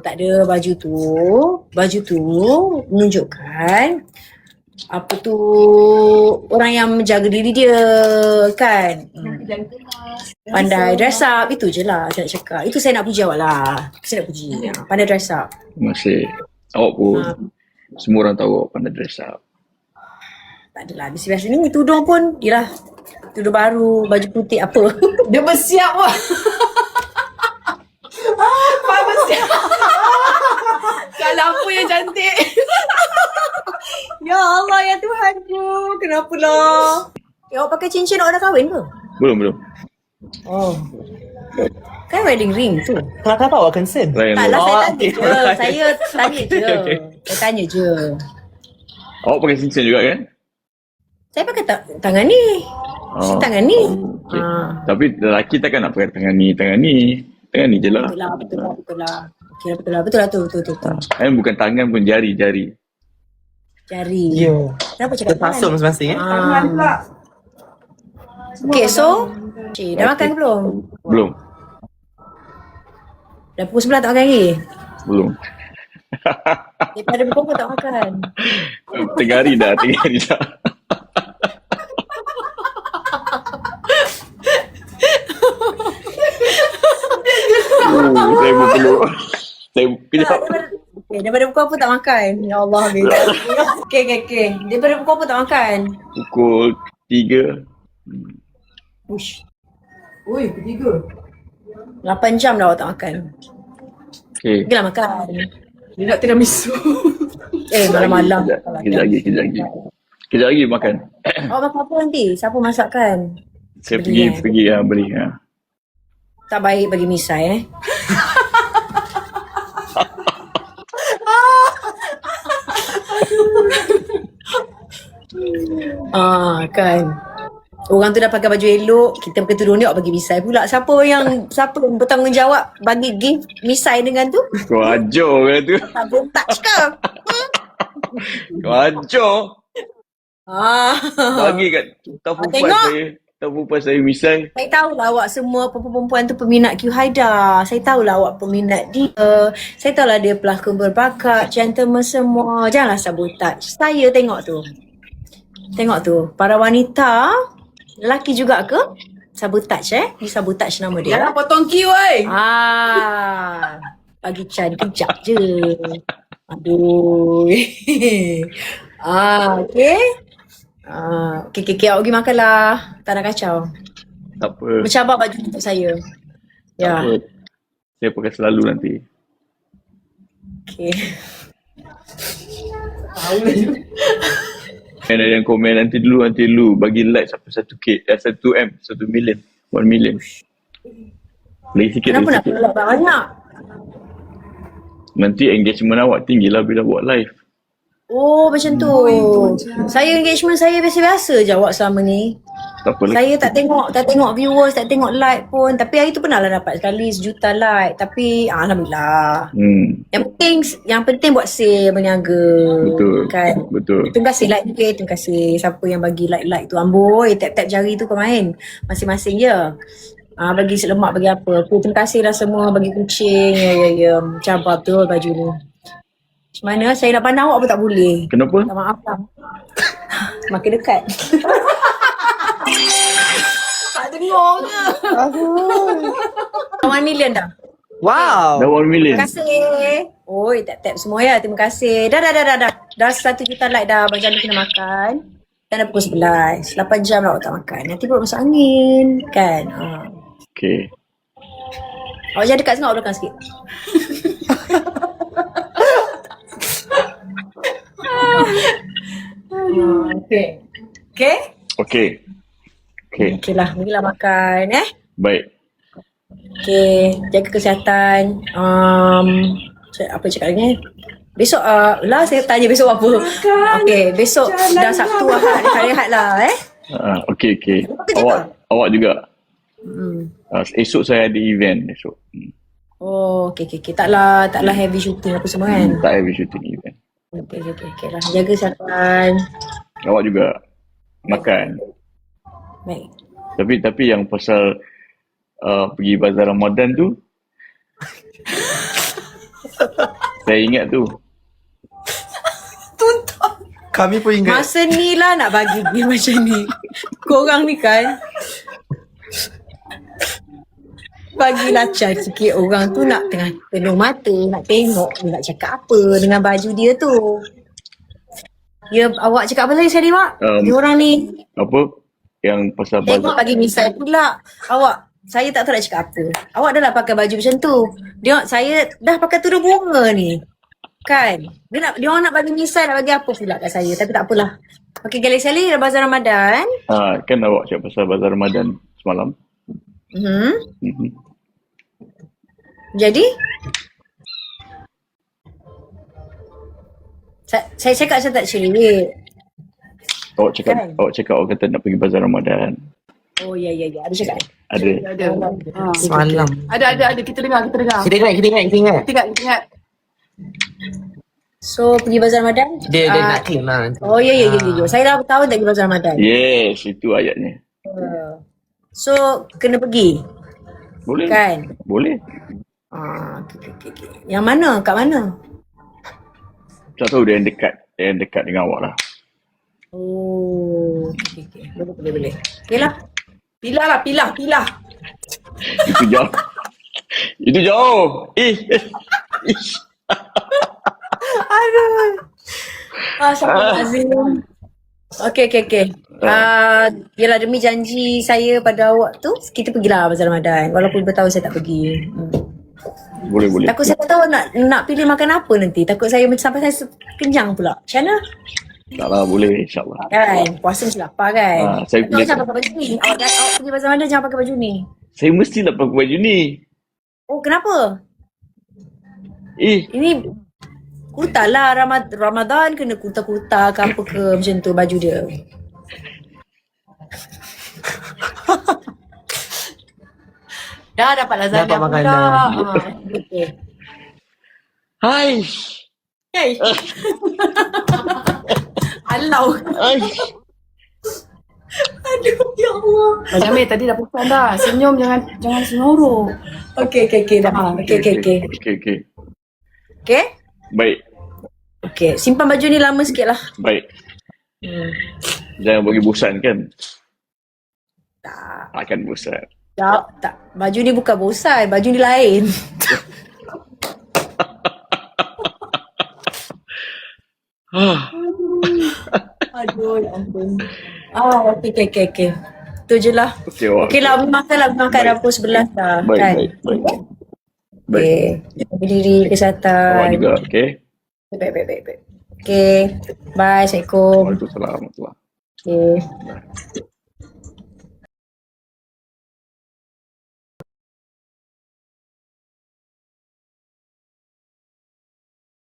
Tak ada baju tu menunjukkan apa tu orang yang menjaga diri dia kan. Pandai dress up, itu je lah saya nak cakap. Itu saya nak puji awak lah. Saya nak puji. Pandai dress up. Masih. Awak pun semua orang tahu awak pandai dress up. Tak adalah. Biasa-biasa ni tudung pun yelah. Tudung baru, baju putih apa. Dia bersiap pun. Pak bersiap. Kalau apa yang cantik. Ya Allah, ya Tuhanku. Kenapa lah? Awak pakai cincin awak dah kahwin ke? Belum. Oh. Kan wedding ring tu. Kenapa awak concern? Taklah saya tanya okay. je. Saya tanya je. Okay. Saya tanya je. Awak pakai cincin juga kan? Saya pakai tangan ni. Saya tangan ni. Okay. Tapi lelaki takkan nak pakai tangan ni. Tangan ni je lah. Betul lah. Okay, betul lah tu. Bukan tangan pun jari. Jari. Ya. Kenapa cakap Terpasung masing-masing Tangan pula. Okay, so dah makan belum? Belum. Dah pukul 9 tak makan lagi? Belum. Daripada pukul tak makan. 3 hari dah. Saya pun perlu. Saya kejap. Daripada pukul apa tak makan? Ya Allah. Okay. Daripada pukul apa tak makan? Pukul 3. Ush. Ui, ketiga. 8 jam dah awak tak makan. Okay. Pergilah makan. Dia nak tiramisu. Malam-malam. Kejap lagi makan. Awak makan apa nanti? Siapa masakkan? Saya pergi beli. Tak baik bagi misai kan. Orang tu dah pakai baju elok, kita pakai tudung ni awak bagi misai pula. Siapa yang bertanggungjawab bagi gift misai dengan tu? Kau ajar ke tu? Tak boleh touch ke? Kau ajar. Bagi kat perempuan saya misai. Saya tahulah awak semua perempuan tu peminat Q Haidar. Saya tahulah awak peminat dia. Saya tahulah dia pelakon berbakat, gentleman semua. Janganlah sabotage. Saya tengok tu. Para wanita, lelaki juga ke? Sabotage Ni sabotage nama dia. Jangan potong Q oi. Bagi Chan kejap je. Aduh. Okay. Okay, awak pergi makan lah. Tak nak kacau. Tak apa. Bercabar baju untuk saya. Ya. Tak apa. Saya pakai selalu nanti. Okay. Tahu lah je. Ada yang komen nanti dulu bagi like sampai 1M, 1 million, 1 million. Lagi sikit. Kenapa nak like banyak? Nanti engagement awak tinggi lah bila buat live. Oh, macam tu. Saya engagement saya biasa-biasa je awak selama ni. Tak apa. Saya tak tengok viewers, tak tengok like pun. Tapi hari tu pernah lah dapat sekali 1 juta like. Tapi Alhamdulillah. Yang penting buat sale, berniaga. Betul. Kan? Betul. Terima kasih like juga. Terima kasih siapa yang bagi like tu. Amboi, tap-tap jari tu kau main. Masing-masing je. Bagi selemak, bagi apa. Terima kasih lah semua bagi kucing. Ya. Cabar betul baju ni. Macam mana? Saya nak pandang awak pun tak boleh. Kenapa? Tak maaf lah. Makin dekat. Tak dengar ke? 1 million dah. Wow. Dah 1 million. Terima kasih. Oi, tap-tap semua ya. Terima kasih. Dah. Dah 1 juta like dah. Abang Jami kena makan. Dan dah pukul 11. 8 jam lah awak tak makan. Nanti perut masuk angin. Kan? Okay. Awak jangan dekat sangat, awak belakang sikit. Okay lah, pergilah makan Baik. Okay, jaga kesihatan. Apa cakap lagi? Besok lah saya tanya besok apa. Okay, besok dah Sabtu Ahad, hari Ahad lah Okay. Awak juga. Esok saya ada event esok. Oh, okay. Taklah heavy shooting apa semua kan? Tak heavy shooting event. Okay lah. Jaga kesihatan. Awak juga makan. Baik. Tapi yang pasal pergi bazar Ramadan tu Saya ingat tu. Kami pun ingat. Masa ni lah nak bagi dia macam ni. Korang ni kan bagi lacak sikit orang tu nak tengah penuh mata, nak tengok dia nak cakap apa dengan baju dia tu. Ya, awak cakap apa lagi sekali, Mak? Dia orang ni Apa? Yang pasal tengok bagi misal pula. Saya tak tahu nak cakap apa. Awak dah lah pakai baju macam tu. Dia saya dah pakai tudung bunga ni. Kan? Dia orang nak bagi misal, nak bagi apa pula kat saya. Tapi tak apalah. Okey, sekali dah bazar Ramadan. Kan awak cakap pasal bazar Ramadan semalam. Jadi saya cakap saya tak cerit. Awak cakap Kan? awak kata nak pergi bazar Ramadan. Oh ya. Ada cakap. Ada. Ada. Semalam. Ada. Kita dengar. Kita ingat. Kita ingat. So pergi bazar Ramadan. Dia nak claim lah. Oh ya. Saya dah tahu tak pergi bazar Ramadan. Yes, itu ayatnya. So kena pergi. Boleh. Kan? Boleh. Okay. Yang mana? Kat mana? Tak tahu dia yang dekat dengan awak lah. Oh, okay. Boleh. Okay lah. Pilah. Itu jauh. Itu jauh. Astagfirullahalazim. Okay. Yelah, demi janji saya pada awak tu, kita pergilah bazar Ramadan. Walaupun bertahun saya tak pergi. Boleh. Takut saya tak tahu nak pilih makan apa nanti. Takut saya sampai saya kenyang pula. Macam mana? Taklah, boleh insyaAllah. Kan? Puasa mesti lapar kan? Saya Awak jangan pakai baju ni. Awak pergi bazar Ramadan jangan pakai baju ni. Saya mestilah pakai baju ni. Oh, kenapa? Ini kurta lah. Ramadan kena kurta-kurta ke apa ke macam tu baju dia. Dah dapat lasagne Dapat makanan. Okay. Hai. Hey. Alau. Aduh, ya Allah. Macam Amir tadi dah pesan dah. Senyum jangan senoro. Okay. Dah. Okay. Okey. Okay? Baik. Okay. Simpan baju ni lama sikit lah. Baik. Jangan bagi bosan kan? Tak. Akan bosan. Tak. Baju ni bukan bosan. Baju ni lain. Aduh, ya ampun. Okay. Tu je lah. Okey, lah, makan dapur sebelah dah. Kan? Baik. Okay. Berdiri, Awak kesihatan. juga, okey? Baik. Okay. Bye. Assalamualaikum. Waalaikumsalam warahmatullahi. Okay.